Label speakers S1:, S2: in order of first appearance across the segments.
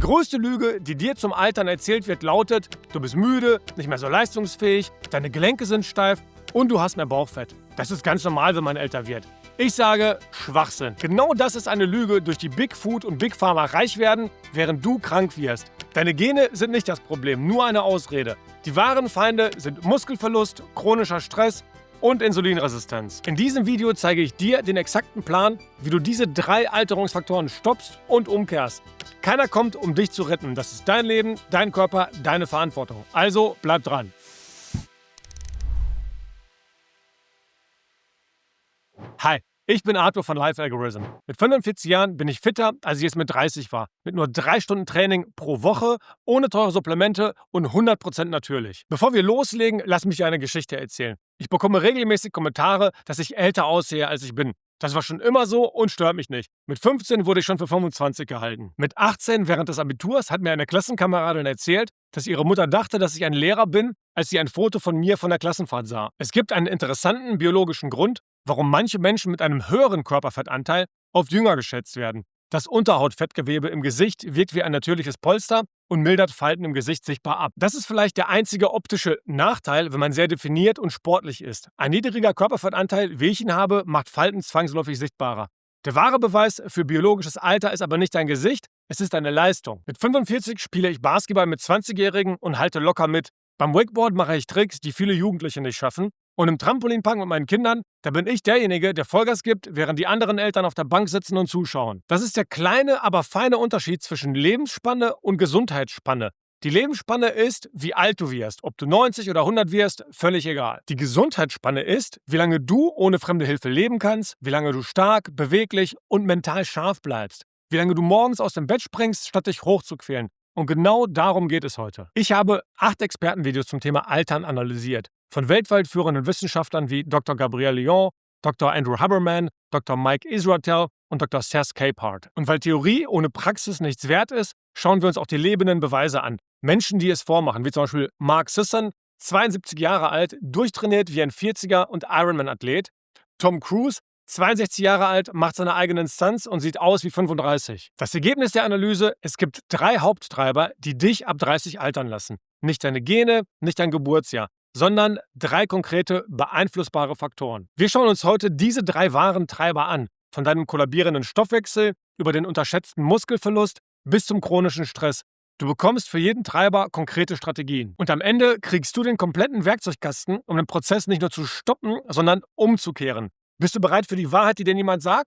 S1: größte Lüge, die dir zum Altern erzählt wird, lautet, du bist müde, nicht mehr so leistungsfähig, deine Gelenke sind steif und du hast mehr Bauchfett. Das ist ganz normal, wenn man älter wird. Ich sage Schwachsinn. Genau das ist eine Lüge, durch die Big Food und Big Pharma reich werden, während du krank wirst. Deine Gene sind nicht das Problem, nur eine Ausrede. Die wahren Feinde sind Muskelverlust, chronischer Stress und Insulinresistenz. In diesem Video zeige ich dir den exakten Plan, wie du diese 3 Alterungsfaktoren stoppst und umkehrst. Keiner kommt, um dich zu retten. Das ist dein Leben, dein Körper, deine Verantwortung. Also bleib dran. Hi, ich bin Arthur von Life Algorithm. Mit 45 Jahren bin ich fitter, als ich es mit 30 war. Mit nur 3 Stunden Training pro Woche, ohne teure Supplemente und 100% natürlich. Bevor wir loslegen, lass mich dir eine Geschichte erzählen. Ich bekomme regelmäßig Kommentare, dass ich älter aussehe, als ich bin. Das war schon immer so und stört mich nicht. Mit 15 wurde ich schon für 25 gehalten. Mit 18 während des Abiturs hat mir eine Klassenkameradin erzählt, dass ihre Mutter dachte, dass ich ein Lehrer bin, als sie ein Foto von mir von der Klassenfahrt sah. Es gibt einen interessanten biologischen Grund, warum manche Menschen mit einem höheren Körperfettanteil oft jünger geschätzt werden. Das Unterhautfettgewebe im Gesicht wirkt wie ein natürliches Polster und mildert Falten im Gesicht sichtbar ab. Das ist vielleicht der einzige optische Nachteil, wenn man sehr definiert und sportlich ist. Ein niedriger Körperfettanteil, wie ich ihn habe, macht Falten zwangsläufig sichtbarer. Der wahre Beweis für biologisches Alter ist aber nicht dein Gesicht, es ist deine Leistung. Mit 45 spiele ich Basketball mit 20-Jährigen und halte locker mit. Beim Wakeboard mache ich Tricks, die viele Jugendliche nicht schaffen. Und im Trampolinpark mit meinen Kindern, da bin ich derjenige, der Vollgas gibt, während die anderen Eltern auf der Bank sitzen und zuschauen. Das ist der kleine, aber feine Unterschied zwischen Lebensspanne und Gesundheitsspanne. Die Lebensspanne ist, wie alt du wirst. Ob du 90 oder 100 wirst, völlig egal. Die Gesundheitsspanne ist, wie lange du ohne fremde Hilfe leben kannst, wie lange du stark, beweglich und mental scharf bleibst. Wie lange du morgens aus dem Bett springst, statt dich hochzuquälen. Und genau darum geht es heute. Ich habe 8 Expertenvideos zum Thema Altern analysiert. Von weltweit führenden Wissenschaftlern wie Dr. Gabrielle Lyon, Dr. Andrew Haberman, Dr. Mike Israetel und Dr. Seth Capehart. Und weil Theorie ohne Praxis nichts wert ist, schauen wir uns auch die lebenden Beweise an. Menschen, die es vormachen, wie zum Beispiel Mark Sisson, 72 Jahre alt, durchtrainiert wie ein 40er und Ironman-Athlet. Tom Cruise, 62 Jahre alt, macht seine eigenen Stunts und sieht aus wie 35. Das Ergebnis der Analyse: Es gibt 3 Haupttreiber, die dich ab 30 altern lassen. Nicht deine Gene, nicht dein Geburtsjahr, sondern 3 konkrete beeinflussbare Faktoren. Wir schauen uns heute diese 3 wahren Treiber an. Von deinem kollabierenden Stoffwechsel über den unterschätzten Muskelverlust bis zum chronischen Stress. Du bekommst für jeden Treiber konkrete Strategien. Und am Ende kriegst du den kompletten Werkzeugkasten, um den Prozess nicht nur zu stoppen, sondern umzukehren. Bist du bereit für die Wahrheit, die dir niemand sagt?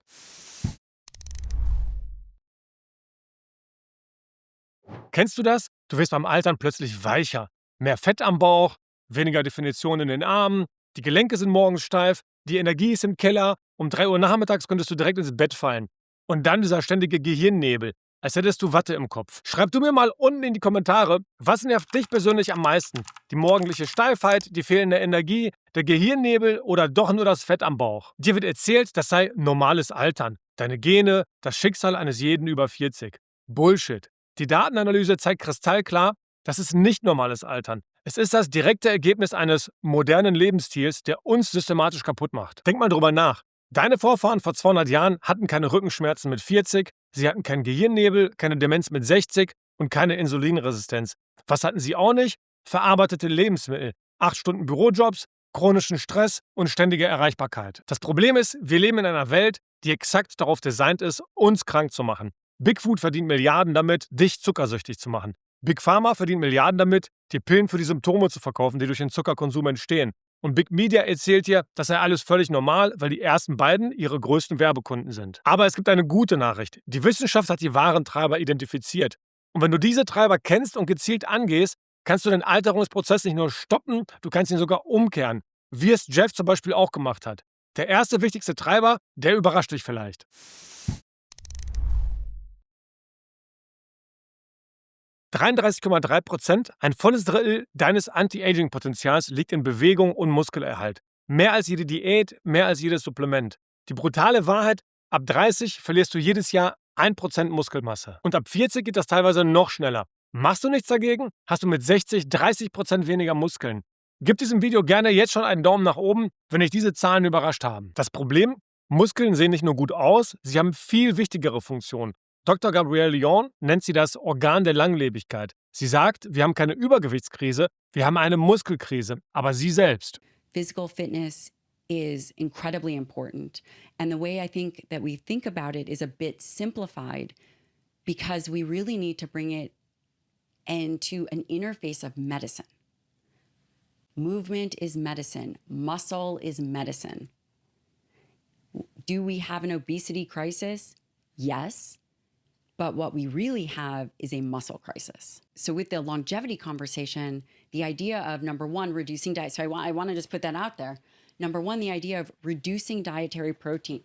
S1: Kennst du das? Du wirst beim Altern plötzlich weicher. Mehr Fett am Bauch, weniger Definition in den Armen, die Gelenke sind morgens steif, die Energie ist im Keller, um 3 Uhr nachmittags könntest du direkt ins Bett fallen. Und dann dieser ständige Gehirnnebel, als hättest du Watte im Kopf. Schreib du mir mal unten in die Kommentare, was nervt dich persönlich am meisten? Die morgendliche Steifheit, die fehlende Energie, der Gehirnnebel oder doch nur das Fett am Bauch? Dir wird erzählt, das sei normales Altern. Deine Gene, das Schicksal eines jeden über 40. Bullshit. Die Datenanalyse zeigt kristallklar, das ist nicht normales Altern. Es ist das direkte Ergebnis eines modernen Lebensstils, der uns systematisch kaputt macht. Denk mal drüber nach. Deine Vorfahren vor 200 Jahren hatten keine Rückenschmerzen mit 40, sie hatten keinen Gehirnnebel, keine Demenz mit 60 und keine Insulinresistenz. Was hatten sie auch nicht? Verarbeitete Lebensmittel, 8 Stunden Bürojobs, chronischen Stress und ständige Erreichbarkeit. Das Problem ist, wir leben in einer Welt, die exakt darauf designt ist, uns krank zu machen. Big Food verdient Milliarden damit, dich zuckersüchtig zu machen. Big Pharma verdient Milliarden damit, dir Pillen für die Symptome zu verkaufen, die durch den Zuckerkonsum entstehen. Und Big Media erzählt dir, das sei alles völlig normal, weil die ersten beiden ihre größten Werbekunden sind. Aber es gibt eine gute Nachricht. Die Wissenschaft hat die wahren Treiber identifiziert. Und wenn du diese Treiber kennst und gezielt angehst, kannst du den Alterungsprozess nicht nur stoppen, du kannst ihn sogar umkehren. Wie es Jeff zum Beispiel auch gemacht hat. Der erste wichtigste Treiber, der überrascht dich vielleicht. 33,3%, ein volles Drittel deines Anti-Aging-Potenzials liegt in Bewegung und Muskelerhalt. Mehr als jede Diät, mehr als jedes Supplement. Die brutale Wahrheit: Ab 30 verlierst du jedes Jahr 1% Muskelmasse. Und ab 40 geht das teilweise noch schneller. Machst du nichts dagegen, hast du mit 60 30% weniger Muskeln. Gib diesem Video gerne jetzt schon einen Daumen nach oben, wenn dich diese Zahlen überrascht haben. Das Problem: Muskeln sehen nicht nur gut aus, sie haben viel wichtigere Funktionen. Dr. Gabrielle Lyon nennt sie das Organ der Langlebigkeit. Sie sagt, wir haben keine Übergewichtskrise, wir haben eine Muskelkrise, aber sie selbst.
S2: Physical fitness is incredibly important. And the way I think that we think about it is a bit simplified because we really need to bring it into an interface of medicine. Movement is medicine. Muscle is medicine. Do we have an obesity crisis? Yes. But what we really have is a muscle crisis. So with the longevity conversation, the idea of number one, reducing diet. So I want to just put that out there. Number one, the idea of reducing dietary protein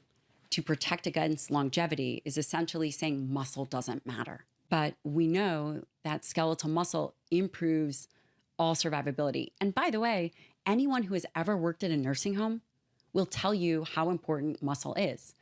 S2: to protect against longevity is essentially saying muscle doesn't matter. But we know that skeletal muscle improves all survivability. And by the way, anyone who has ever worked in a nursing home will tell you how important muscle is.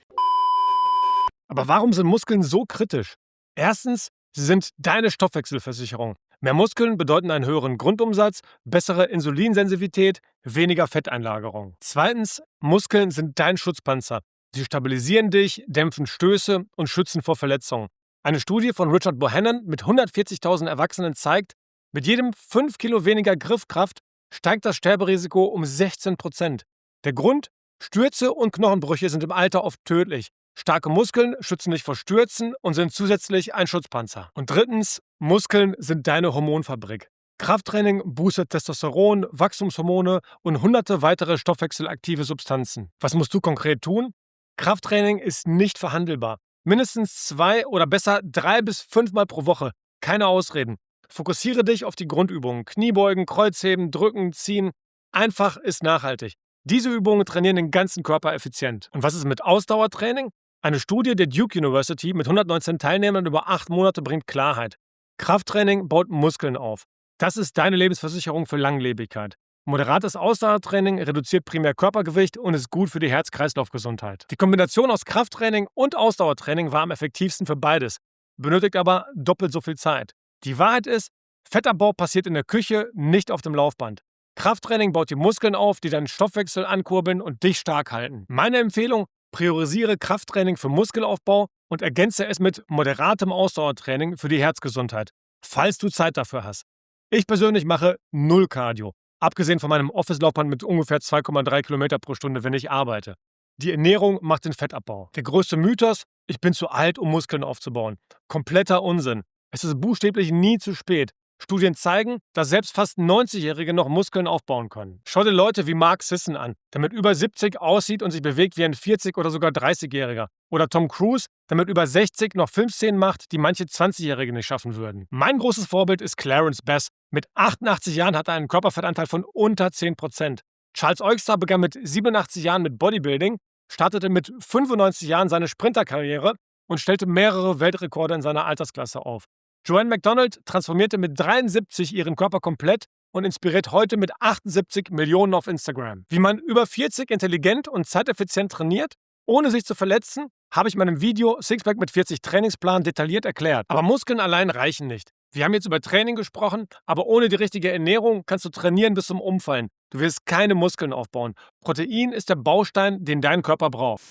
S1: Aber warum sind Muskeln so kritisch? Erstens, sie sind deine Stoffwechselversicherung. Mehr Muskeln bedeuten einen höheren Grundumsatz, bessere Insulinsensitivität, weniger Fetteinlagerung. Zweitens, Muskeln sind dein Schutzpanzer. Sie stabilisieren dich, dämpfen Stöße und schützen vor Verletzungen. Eine Studie von Richard Bohannon mit 140.000 Erwachsenen zeigt, mit jedem 5 Kilo weniger Griffkraft steigt das Sterberisiko um 16%. Der Grund? Stürze und Knochenbrüche sind im Alter oft tödlich. Starke Muskeln schützen dich vor Stürzen und sind zusätzlich ein Schutzpanzer. Und drittens, Muskeln sind deine Hormonfabrik. Krafttraining boostet Testosteron, Wachstumshormone und hunderte weitere stoffwechselaktive Substanzen. Was musst du konkret tun? Krafttraining ist nicht verhandelbar. Mindestens 2 oder besser 3 bis 5 Mal pro Woche. Keine Ausreden. Fokussiere dich auf die Grundübungen. Kniebeugen, Kreuzheben, Drücken, Ziehen. Einfach ist nachhaltig. Diese Übungen trainieren den ganzen Körper effizient. Und was ist mit Ausdauertraining? Eine Studie der Duke University mit 119 Teilnehmern über 8 Monate bringt Klarheit. Krafttraining baut Muskeln auf. Das ist deine Lebensversicherung für Langlebigkeit. Moderates Ausdauertraining reduziert primär Körpergewicht und ist gut für die Herz-Kreislauf-Gesundheit. Die Kombination aus Krafttraining und Ausdauertraining war am effektivsten für beides, benötigt aber doppelt so viel Zeit. Die Wahrheit ist, Fettabbau passiert in der Küche, nicht auf dem Laufband. Krafttraining baut die Muskeln auf, die deinen Stoffwechsel ankurbeln und dich stark halten. Meine Empfehlung: priorisiere Krafttraining für Muskelaufbau und ergänze es mit moderatem Ausdauertraining für die Herzgesundheit, falls du Zeit dafür hast. Ich persönlich mache 0 Cardio, abgesehen von meinem Office-Laufband mit ungefähr 2,3 Kilometer pro Stunde, wenn ich arbeite. Die Ernährung macht den Fettabbau. Der größte Mythos: ich bin zu alt, um Muskeln aufzubauen. Kompletter Unsinn. Es ist buchstäblich nie zu spät. Studien zeigen, dass selbst fast 90-Jährige noch Muskeln aufbauen können. Schau dir Leute wie Mark Sisson an, der mit über 70 aussieht und sich bewegt wie ein 40- oder sogar 30-Jähriger. Oder Tom Cruise, der mit über 60 noch Filmszenen macht, die manche 20-Jährige nicht schaffen würden. Mein großes Vorbild ist Clarence Bass. Mit 88 Jahren hat er einen Körperfettanteil von unter 10%. Charles Eugster begann mit 87 Jahren mit Bodybuilding, startete mit 95 Jahren seine Sprinterkarriere und stellte mehrere Weltrekorde in seiner Altersklasse auf. Joanne McDonald transformierte mit 73 ihren Körper komplett und inspiriert heute mit 78 Millionen auf Instagram. Wie man über 40 intelligent und zeiteffizient trainiert, ohne sich zu verletzen, habe ich in meinem Video Sixpack mit 40 Trainingsplan detailliert erklärt. Aber Muskeln allein reichen nicht. Wir haben jetzt über Training gesprochen, aber ohne die richtige Ernährung kannst du trainieren bis zum Umfallen. Du wirst keine Muskeln aufbauen. Protein ist der Baustein, den dein Körper braucht.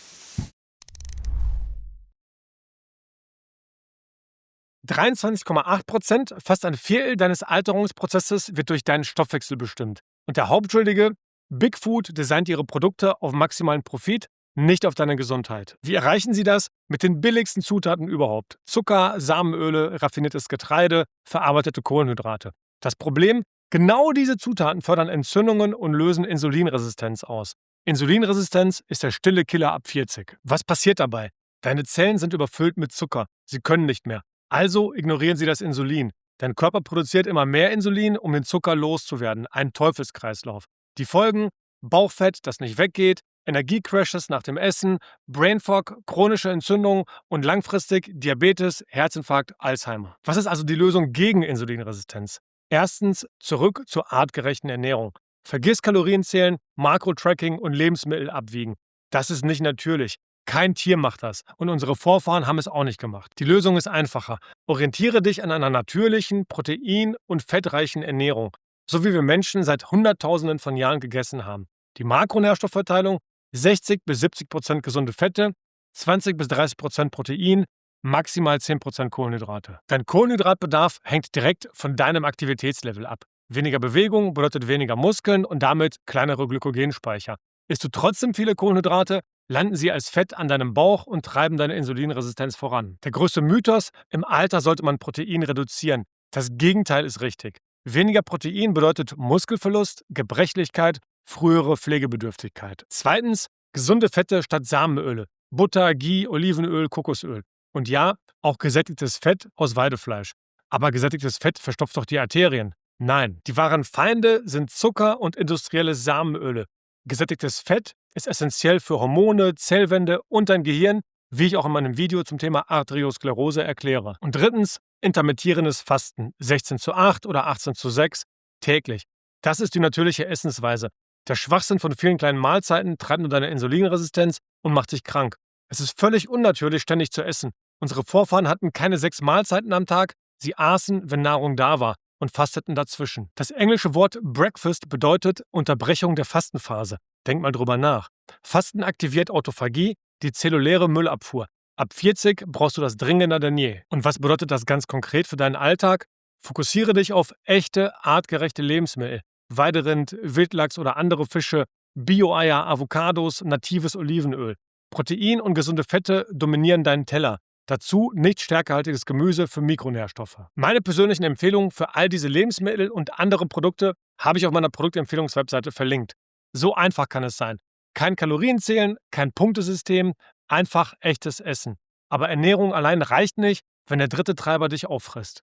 S1: 23,8%, fast ein Viertel deines Alterungsprozesses, wird durch deinen Stoffwechsel bestimmt. Und der Hauptschuldige: Big Food designt ihre Produkte auf maximalen Profit, nicht auf deine Gesundheit. Wie erreichen sie das? Mit den billigsten Zutaten überhaupt. Zucker, Samenöle, raffiniertes Getreide, verarbeitete Kohlenhydrate. Das Problem: genau diese Zutaten fördern Entzündungen und lösen Insulinresistenz aus. Insulinresistenz ist der stille Killer ab 40. Was passiert dabei? Deine Zellen sind überfüllt mit Zucker. Sie können nicht mehr. Also ignorieren sie das Insulin. Dein Körper produziert immer mehr Insulin, um den Zucker loszuwerden. Ein Teufelskreislauf. Die Folgen: Bauchfett, das nicht weggeht, Energiecrashes nach dem Essen, Brainfog, chronische Entzündung und langfristig Diabetes, Herzinfarkt, Alzheimer. Was ist also die Lösung gegen Insulinresistenz? Erstens, zurück zur artgerechten Ernährung. Vergiss Kalorienzählen, Makrotracking und Lebensmittel abwiegen. Das ist nicht natürlich. Kein Tier macht das und unsere Vorfahren haben es auch nicht gemacht. Die Lösung ist einfacher. Orientiere dich an einer natürlichen, protein- und fettreichen Ernährung, so wie wir Menschen seit Hunderttausenden von Jahren gegessen haben. Die Makronährstoffverteilung: 60 bis 70% gesunde Fette, 20 bis 30% Protein, maximal 10% Kohlenhydrate. Dein Kohlenhydratbedarf hängt direkt von deinem Aktivitätslevel ab. Weniger Bewegung bedeutet weniger Muskeln und damit kleinere Glykogenspeicher. Isst du trotzdem viele Kohlenhydrate, landen sie als Fett an deinem Bauch und treiben deine Insulinresistenz voran. Der größte Mythos: im Alter sollte man Protein reduzieren. Das Gegenteil ist richtig. Weniger Protein bedeutet Muskelverlust, Gebrechlichkeit, frühere Pflegebedürftigkeit. Zweitens, gesunde Fette statt Samenöle. Butter, Ghee, Olivenöl, Kokosöl. Und ja, auch gesättigtes Fett aus Weidefleisch. Aber gesättigtes Fett verstopft doch die Arterien. Nein, die wahren Feinde sind Zucker und industrielle Samenöle. Gesättigtes Fett ist essentiell für Hormone, Zellwände und dein Gehirn, wie ich auch in meinem Video zum Thema Arteriosklerose erkläre. Und drittens, intermittierendes Fasten, 16:8 oder 18:6 täglich. Das ist die natürliche Essensweise. Der Schwachsinn von vielen kleinen Mahlzeiten treibt nur deine Insulinresistenz und macht dich krank. Es ist völlig unnatürlich, ständig zu essen. Unsere Vorfahren hatten keine 6 Mahlzeiten am Tag, sie aßen, wenn Nahrung da war, und fasteten dazwischen. Das englische Wort Breakfast bedeutet Unterbrechung der Fastenphase. Denk mal drüber nach. Fasten aktiviert Autophagie, die zelluläre Müllabfuhr. Ab 40 brauchst du das dringender denn je. Und was bedeutet das ganz konkret für deinen Alltag? Fokussiere dich auf echte, artgerechte Lebensmittel. Weiderind, Wildlachs oder andere Fische, Bio-Eier, Avocados, natives Olivenöl. Protein und gesunde Fette dominieren deinen Teller. Dazu nicht stärkehaltiges Gemüse für Mikronährstoffe. Meine persönlichen Empfehlungen für all diese Lebensmittel und andere Produkte habe ich auf meiner Produktempfehlungswebseite verlinkt. So einfach kann es sein. Kein Kalorienzählen, kein Punktesystem, einfach echtes Essen. Aber Ernährung allein reicht nicht, wenn der dritte Treiber dich auffrisst.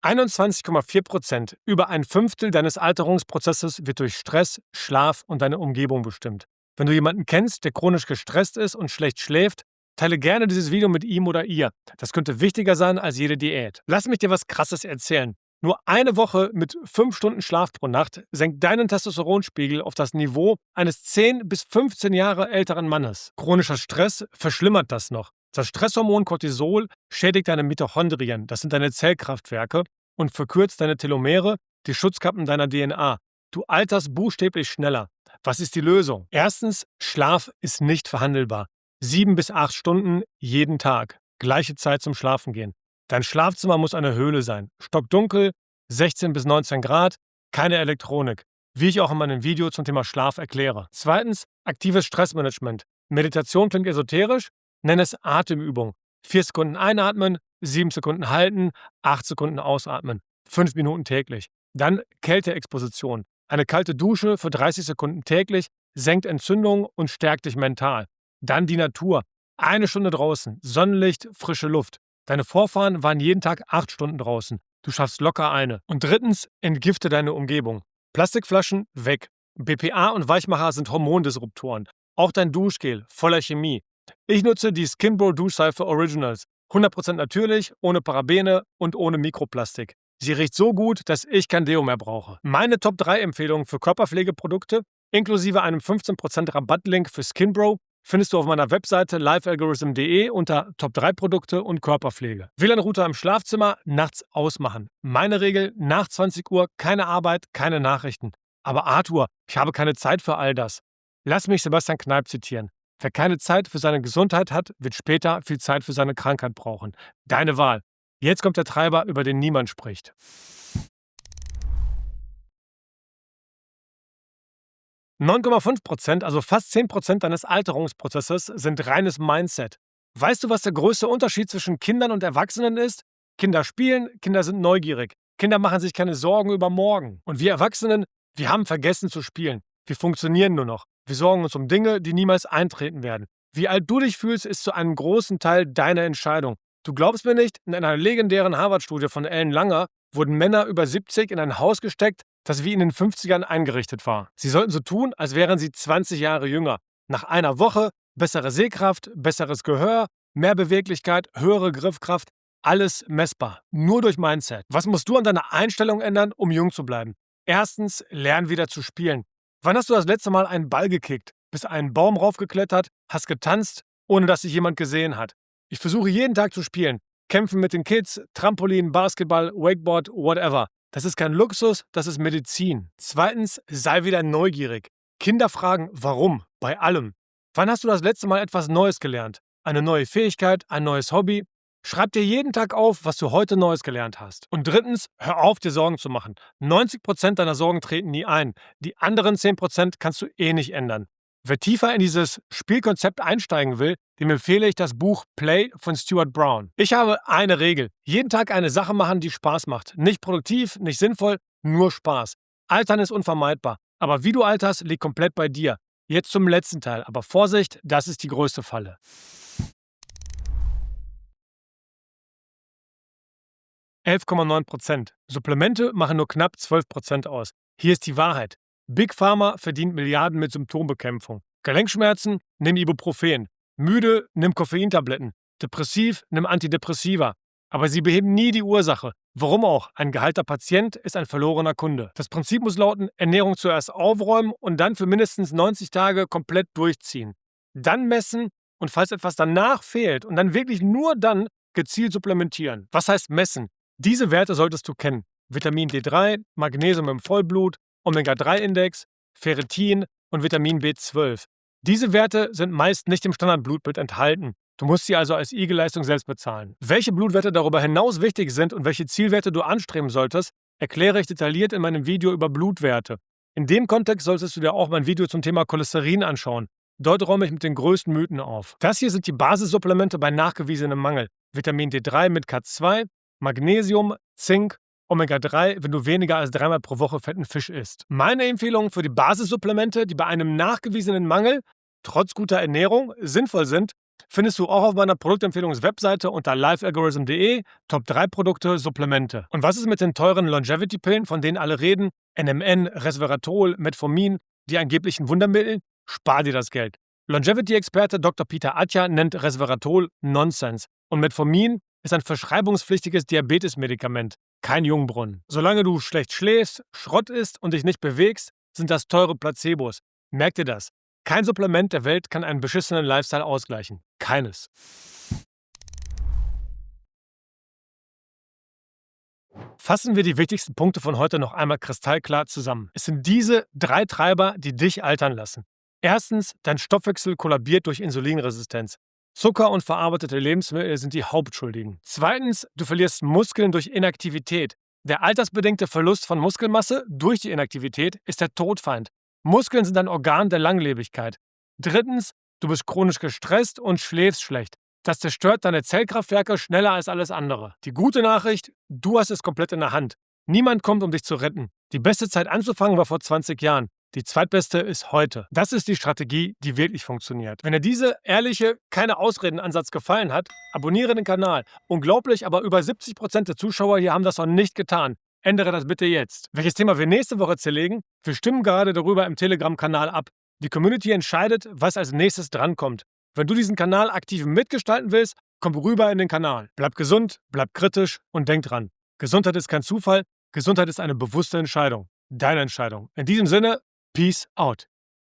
S1: ,4%, über ein Fünftel deines Alterungsprozesses wird durch Stress, Schlaf und deine Umgebung bestimmt. Wenn du jemanden kennst, der chronisch gestresst ist und schlecht schläft, teile gerne dieses Video mit ihm oder ihr. Das könnte wichtiger sein als jede Diät. Lass mich dir was Krasses erzählen. Nur eine Woche mit 5 Stunden Schlaf pro Nacht senkt deinen Testosteronspiegel auf das Niveau eines 10 bis 15 Jahre älteren Mannes. Chronischer Stress verschlimmert das noch. Das Stresshormon Cortisol schädigt deine Mitochondrien, das sind deine Zellkraftwerke, und verkürzt deine Telomere, die Schutzkappen deiner DNA. Du alterst buchstäblich schneller. Was ist die Lösung? Erstens, Schlaf ist nicht verhandelbar. 7 bis 8 Stunden jeden Tag. Gleiche Zeit zum Schlafengehen. Dein Schlafzimmer muss eine Höhle sein. Stockdunkel, 16 bis 19 Grad, keine Elektronik. Wie ich auch in meinem Video zum Thema Schlaf erkläre. Zweitens, aktives Stressmanagement. Meditation klingt esoterisch, nenn es Atemübung. 4 Sekunden einatmen, 7 Sekunden halten, 8 Sekunden ausatmen. 5 Minuten täglich. Dann Kälteexposition. Eine kalte Dusche für 30 Sekunden täglich senkt Entzündungen und stärkt dich mental. Dann die Natur. 1 Stunde draußen, Sonnenlicht, frische Luft. Deine Vorfahren waren jeden Tag 8 Stunden draußen. Du schaffst locker eine. Und drittens, entgifte deine Umgebung. Plastikflaschen weg. BPA und Weichmacher sind Hormondisruptoren. Auch dein Duschgel, voller Chemie. Ich nutze die Skinbro Duschseife Originals. 100% natürlich, ohne Parabene und ohne Mikroplastik. Sie riecht so gut, dass ich kein Deo mehr brauche. Meine Top 3 Empfehlungen für Körperpflegeprodukte, inklusive einem 15% Rabattlink für Skinbro, findest du auf meiner Webseite lifealgorithm.de unter Top 3 Produkte und Körperpflege. WLAN-Router im Schlafzimmer nachts ausmachen. Meine Regel: nach 20 Uhr keine Arbeit, keine Nachrichten. Aber Arthur, ich habe keine Zeit für all das. Lass mich Sebastian Kneipp zitieren. Wer keine Zeit für seine Gesundheit hat, wird später viel Zeit für seine Krankheit brauchen. Deine Wahl. Jetzt kommt der Treiber, über den niemand spricht. ,5%, also fast 10% deines Alterungsprozesses, sind reines Mindset. Weißt du, was der größte Unterschied zwischen Kindern und Erwachsenen ist? Kinder spielen, Kinder sind neugierig. Kinder machen sich keine Sorgen über morgen. Und wir Erwachsenen, wir haben vergessen zu spielen. Wir funktionieren nur noch. Wir sorgen uns um Dinge, die niemals eintreten werden. Wie alt du dich fühlst, ist zu einem großen Teil deine Entscheidung. Du glaubst mir nicht? In einer legendären Harvard-Studie von Ellen Langer wurden Männer über 70 in ein Haus gesteckt, das wie in den 50ern eingerichtet war. Sie sollten so tun, als wären sie 20 Jahre jünger. Nach einer Woche bessere Sehkraft, besseres Gehör, mehr Beweglichkeit, höhere Griffkraft, alles messbar. Nur durch Mindset. Was musst du an deiner Einstellung ändern, um jung zu bleiben? Erstens, lern wieder zu spielen. Wann hast du das letzte Mal einen Ball gekickt? Bist einen Baum raufgeklettert, hast getanzt, ohne dass dich jemand gesehen hat? Ich versuche jeden Tag zu spielen. Kämpfen mit den Kids, Trampolin, Basketball, Wakeboard, whatever. Das ist kein Luxus, das ist Medizin. Zweitens, sei wieder neugierig. Kinder fragen, warum, bei allem. Wann hast du das letzte Mal etwas Neues gelernt? Eine neue Fähigkeit, ein neues Hobby? Schreib dir jeden Tag auf, was du heute Neues gelernt hast. Und drittens, hör auf, dir Sorgen zu machen. 90% deiner Sorgen treten nie ein. Die anderen 10% kannst du eh nicht ändern. Wer tiefer in dieses Spielkonzept einsteigen will, dem empfehle ich das Buch Play von Stuart Brown. Ich habe eine Regel. Jeden Tag eine Sache machen, die Spaß macht. Nicht produktiv, nicht sinnvoll, nur Spaß. Altern ist unvermeidbar. Aber wie du alterst, liegt komplett bei dir. Jetzt zum letzten Teil. Aber Vorsicht, das ist die größte Falle. 11,9%. Supplemente machen nur knapp 12% aus. Hier ist die Wahrheit. Big Pharma verdient Milliarden mit Symptombekämpfung. Gelenkschmerzen? Nimm Ibuprofen. Müde? Nimm Koffeintabletten. Depressiv? Nimm Antidepressiva. Aber sie beheben nie die Ursache. Warum auch? Ein geheilter Patient ist ein verlorener Kunde. Das Prinzip muss lauten, Ernährung zuerst aufräumen und dann für mindestens 90 Tage komplett durchziehen. Dann messen und falls etwas danach fehlt und dann wirklich nur dann gezielt supplementieren. Was heißt messen? Diese Werte solltest du kennen. Vitamin D3, Magnesium im Vollblut, Omega-3-Index, Ferritin und Vitamin B12. Diese Werte sind meist nicht im Standardblutbild enthalten. Du musst sie also als IG-Leistung selbst bezahlen. Welche Blutwerte darüber hinaus wichtig sind und welche Zielwerte du anstreben solltest, erkläre ich detailliert in meinem Video über Blutwerte. In dem Kontext solltest du dir auch mein Video zum Thema Cholesterin anschauen. Dort räume ich mit den größten Mythen auf. Das hier sind die Basissupplemente bei nachgewiesenem Mangel. Vitamin D3 mit K2, Magnesium, Zink, Omega-3, wenn du weniger als 3-mal pro Woche fetten Fisch isst. Meine Empfehlungen für die Basissupplemente, die bei einem nachgewiesenen Mangel, trotz guter Ernährung, sinnvoll sind, findest du auch auf meiner Produktempfehlungswebseite unter lifealgorithm.de, Top 3 Produkte, Supplemente. Und was ist mit den teuren Longevity-Pillen, von denen alle reden? NMN, Resveratrol, Metformin, die angeblichen Wundermittel? Spar dir das Geld. Longevity-Experte Dr. Peter Attia nennt Resveratrol Nonsens. Und Metformin ist ein verschreibungspflichtiges Diabetesmedikament, kein Jungbrunnen. Solange du schlecht schläfst, Schrott isst und dich nicht bewegst, sind das teure Placebos. Merk dir das. Kein Supplement der Welt kann einen beschissenen Lifestyle ausgleichen. Keines. Fassen wir die wichtigsten Punkte von heute noch einmal kristallklar zusammen. Es sind diese 3 Treiber, die dich altern lassen. Erstens, dein Stoffwechsel kollabiert durch Insulinresistenz. Zucker und verarbeitete Lebensmittel sind die Hauptschuldigen. Zweitens, du verlierst Muskeln durch Inaktivität. Der altersbedingte Verlust von Muskelmasse durch die Inaktivität ist der Todfeind. Muskeln sind ein Organ der Langlebigkeit. Drittens, du bist chronisch gestresst und schläfst schlecht. Das zerstört deine Zellkraftwerke schneller als alles andere. Die gute Nachricht, du hast es komplett in der Hand. Niemand kommt, um dich zu retten. Die beste Zeit anzufangen war vor 20 Jahren. Die zweitbeste ist heute. Das ist die Strategie, die wirklich funktioniert. Wenn dir diese ehrliche, keine Ausreden-Ansatz gefallen hat, abonniere den Kanal. Unglaublich, aber über 70% der Zuschauer hier haben das noch nicht getan. Ändere das bitte jetzt. Welches Thema wir nächste Woche zerlegen? Wir stimmen gerade darüber im Telegram-Kanal ab. Die Community entscheidet, was als nächstes drankommt. Wenn du diesen Kanal aktiv mitgestalten willst, komm rüber in den Kanal. Bleib gesund, bleib kritisch und denk dran. Gesundheit ist kein Zufall, Gesundheit ist eine bewusste Entscheidung. Deine Entscheidung. In diesem Sinne, Peace out.